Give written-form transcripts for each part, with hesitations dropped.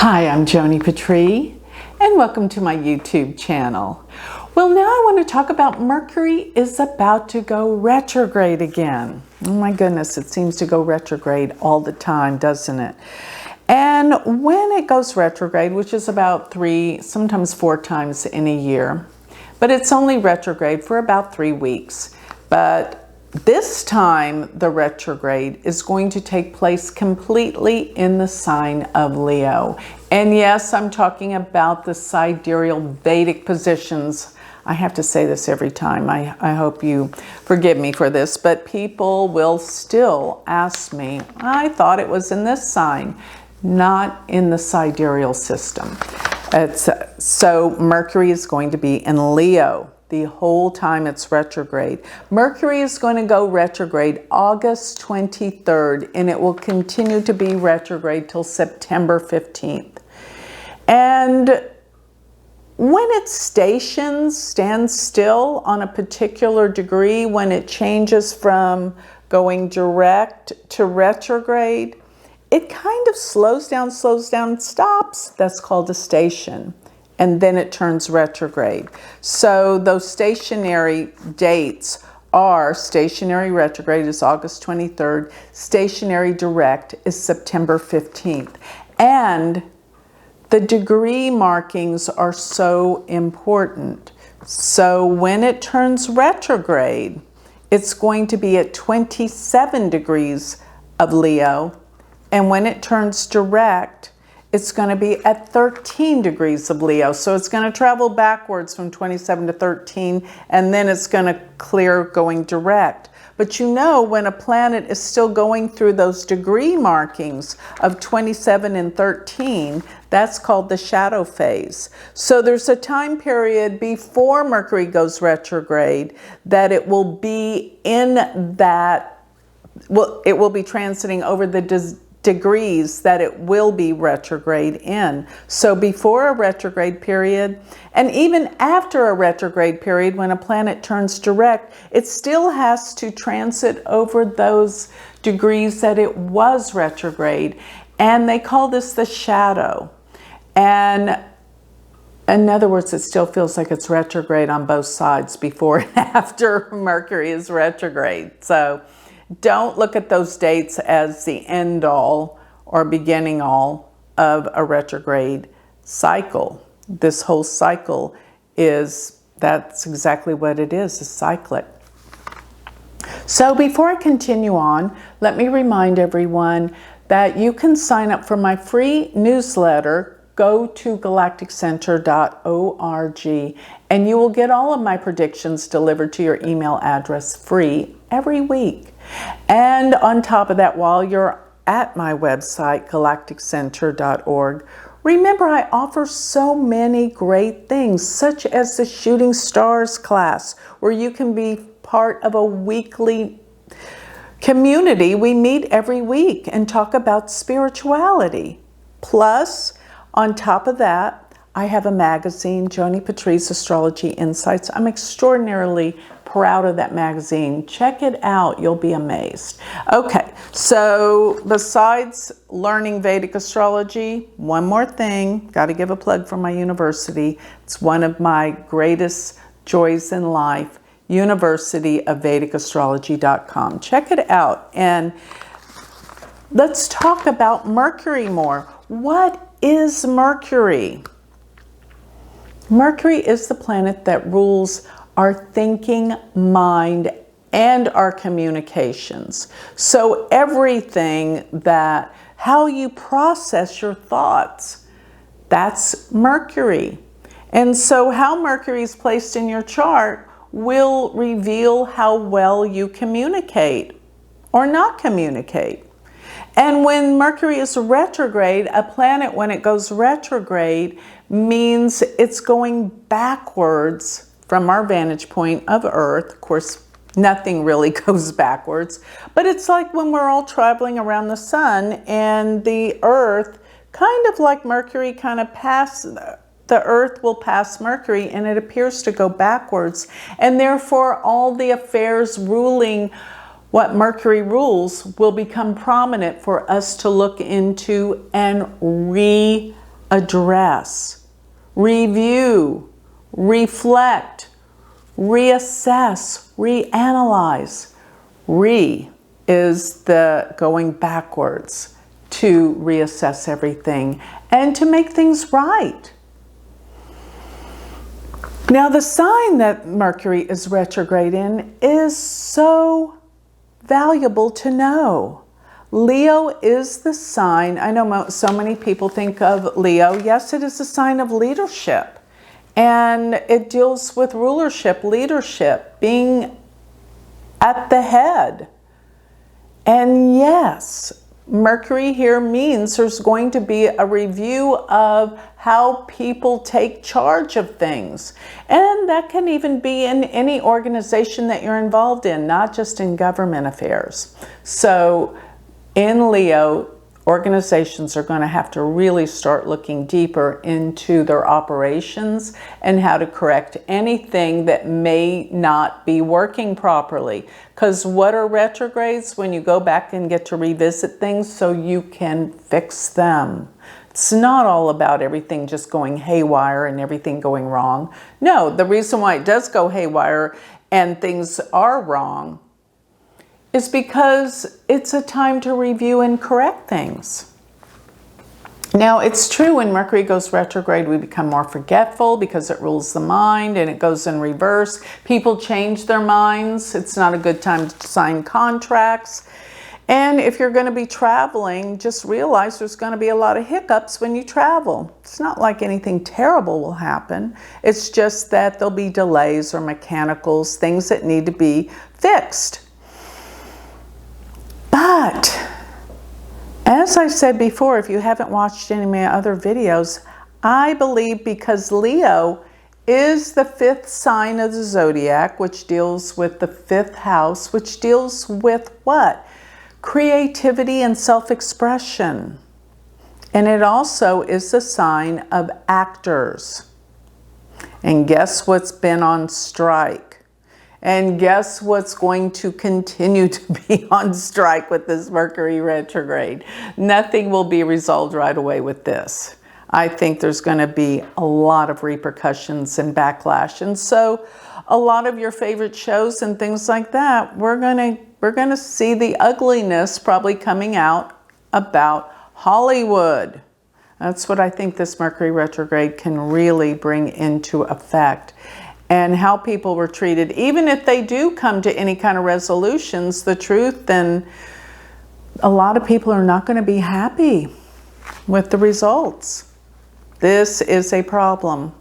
Hi, I'm Joni Patry, and welcome to my YouTube channel. Well, now I want to talk about Mercury is about to go retrograde again. Oh my goodness, it seems to go retrograde all the time, doesn't it? And when it goes retrograde, which is about 3, sometimes 4 times in a year, but it's only retrograde for about 3 weeks. But this time, the retrograde is going to take place completely in the sign of Leo. And yes, I'm talking about the sidereal Vedic positions. I have to say this every time. I hope you forgive me for this, but people will still ask me, I thought it was in this sign, not in the sidereal system. So Mercury is going to be in Leo the whole time it's retrograde. Mercury is going to go retrograde August 23rd, and it will continue to be retrograde till September 15th. And when it stands still on a particular degree, when it changes from going direct to retrograde, it kind of slows down, stops. That's called a station. And then it turns retrograde. So those stationary dates are stationary retrograde is August 23rd, stationary direct is September 15th. And the degree markings are so important. So when it turns retrograde, it's going to be at 27 degrees of Leo. And when it turns direct, it's going to be at 13 degrees of Leo. So it's going to travel backwards from 27 to 13, and then it's going to clear going direct. But you know, when a planet is still going through those degree markings of 27 and 13, that's called the shadow phase. So there's a time period before Mercury goes retrograde that it will be in that, well, it will be transiting over the degrees that it will be retrograde in. So before a retrograde period, and even after a retrograde period, when a planet turns direct, it still has to transit over those degrees that it was retrograde. And they call this the shadow. And in other words, it still feels like it's retrograde on both sides before and after Mercury is retrograde. So don't look at those dates as the end all or beginning all of a retrograde cycle. This whole cycle that's exactly what it is cyclic. So before I continue on, let me remind everyone that you can sign up for my free newsletter. Go to galacticcenterorg and you will get all of my predictions delivered to your email address free every week. And on top of that, while you're at my website, galacticcenterorg, remember I offer so many great things, such as the Shooting Stars class, where you can be part of a weekly community. We meet every week and talk about spirituality. Plus, on top of that, I have a magazine, Joni Patry's Astrology Insights. I'm extraordinarily proud of that magazine. Check it out. You'll be amazed. Okay, so besides learning Vedic astrology, one more thing. Got to give a plug for my university. It's one of my greatest joys in life, universityofvedicastrology.com. Check it out. And let's talk about Mercury more. What is Mercury? Mercury is the planet that rules our thinking mind and our communications. So everything that, how you process your thoughts, that's Mercury. And so how Mercury is placed in your chart will reveal how well you communicate or not communicate. And when Mercury is retrograde, a planet, when it goes retrograde, means it's going backwards from our vantage point of Earth. Of course, nothing really goes backwards, but it's like when we're all traveling around the sun and the Earth, kind of like Mercury, kind of the Earth will pass Mercury and it appears to go backwards. And therefore, all the affairs ruling what Mercury rules will become prominent for us to look into and address, review, reflect, reassess, reanalyze. Re is the going backwards to reassess everything and to make things right. Now, the sign that Mercury is retrograde in is so valuable to know. Leo is the sign. I know so many people think of Leo. Yes, it is a sign of leadership. And it deals with rulership, leadership, being at the head. And yes, Mercury here means there's going to be a review of how people take charge of things. And that can even be in any organization that you're involved in, not just in government affairs. So in Leo, organizations are going to have to really start looking deeper into their operations and how to correct anything that may not be working properly. Because what are retrogrades? When you go back and get to revisit things so you can fix them. It's not all about everything just going haywire and everything going wrong. No, the reason why it does go haywire and things are wrong is because it's a time to review and correct things. Now, it's true when Mercury goes retrograde, we become more forgetful because it rules the mind, and it goes in reverse. People change their minds. It's not a good time to sign contracts. And if you're going to be traveling, just realize there's going to be a lot of hiccups when you travel. It's not like anything terrible will happen. It's just that there'll be delays or mechanicals, things that need to be fixed. But, as I said before, if you haven't watched any of my other videos, I believe because Leo is the 5th sign of the zodiac, which deals with the 5th house, which deals with what? Creativity and self-expression. And it also is the sign of actors. And guess what's been on strike? And guess what's going to continue to be on strike with this Mercury retrograde? Nothing will be resolved right away with this. I think there's going to be a lot of repercussions and backlash. And so a lot of your favorite shows and things like that, we're going to see the ugliness probably coming out about Hollywood. That's what I think this Mercury retrograde can really bring into effect. And how people were treated, even if they do come to any kind of resolutions, the truth, then a lot of people are not going to be happy with the results. This is a problem.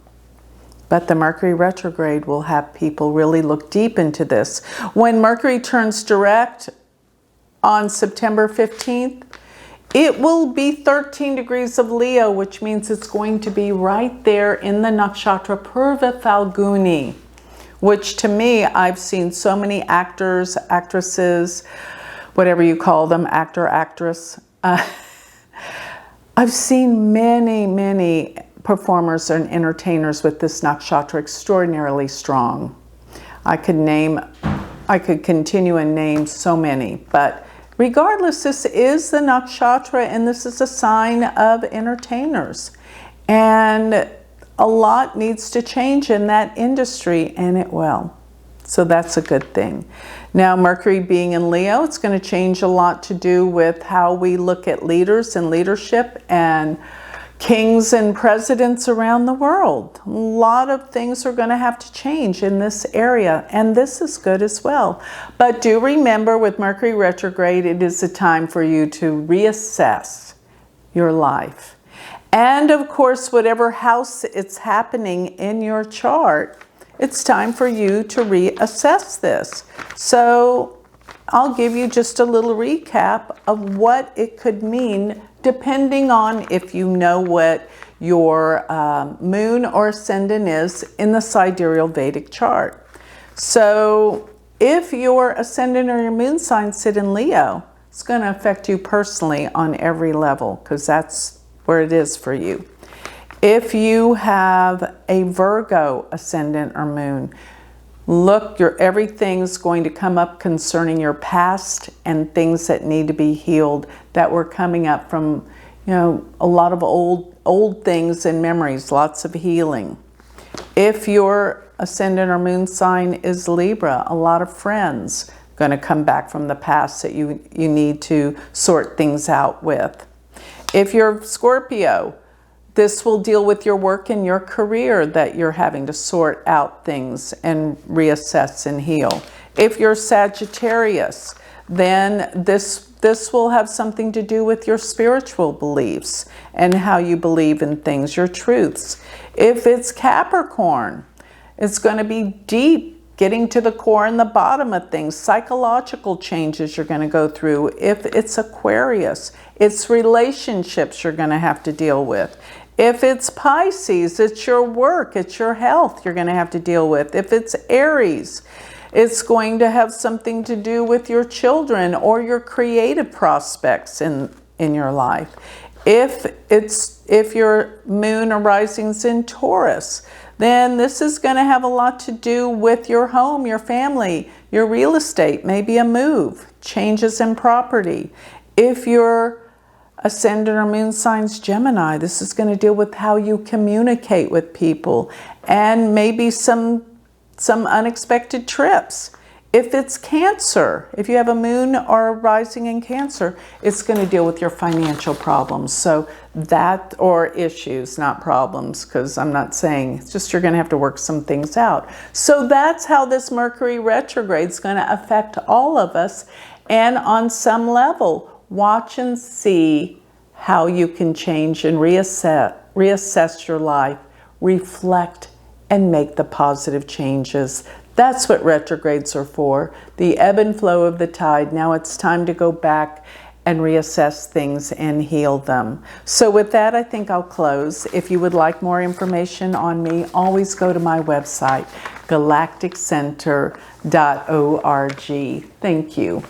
But the Mercury retrograde will have people really look deep into this. When Mercury turns direct on September 15th, it will be 13 degrees of Leo, which means it's going to be right there in the nakshatra Purva Falguni, which to me, I've seen so many actors, actresses, whatever you call them, actor, actress. I've seen many performers and entertainers with this nakshatra extraordinarily strong. I could continue and name so many, but regardless, this is the nakshatra, and this is a sign of entertainers. And a lot needs to change in that industry, and it will. So that's a good thing. Now, Mercury being in Leo, it's going to change a lot to do with how we look at leaders and leadership and kings and presidents around the world. A lot of things are going to have to change in this area, and this is good as well. But do remember, with Mercury retrograde, it is a time for you to reassess your life. And of course, whatever house it's happening in your chart, it's time for you to reassess this. So I'll give you just a little recap of what it could mean, depending on if you know what your moon or ascendant is in the sidereal Vedic chart. So if your ascendant or your moon sign sit in Leo, it's going to affect you personally on every level, because that's where it is for you. If you have a Virgo ascendant or moon, look, everything's going to come up concerning your past and things that need to be healed that were coming up from You know, a lot of old things and memories, lots of healing. If your ascendant or moon sign is Libra, a lot of friends going to come back from the past that you need to sort things out with. If you're Scorpio, this will deal with your work and your career that you're having to sort out things and reassess and heal. If you're Sagittarius, then this will have something to do with your spiritual beliefs and how you believe in things, your truths. If it's Capricorn, it's going to be deep, getting to the core and the bottom of things, psychological changes you're going to go through. If it's Aquarius, it's relationships you're going to have to deal with. If it's Pisces, it's your work, it's your health you're going to have to deal with. If it's Aries, it's going to have something to do with your children or your creative prospects in your life. If your moon or rising's in Taurus, then this is going to have a lot to do with your home, your family, your real estate, maybe a move, changes in property. If your ascendant or moon sign's Gemini, this is going to deal with how you communicate with people and maybe some unexpected trips. If it's Cancer, if you have a moon or a rising in Cancer, it's going to deal with your financial problems. So that, or issues, not problems, because I'm not saying, it's just you're going to have to work some things out. So that's how this Mercury retrograde is going to affect all of us. And on some level, watch and see how you can change and reassess your life, reflect, and make the positive changes. That's what retrogrades are for, the ebb and flow of the tide. Now it's time to go back and reassess things and heal them. So with that, I think I'll close. If you would like more information on me, always go to my website, galacticcenterorg. Thank you.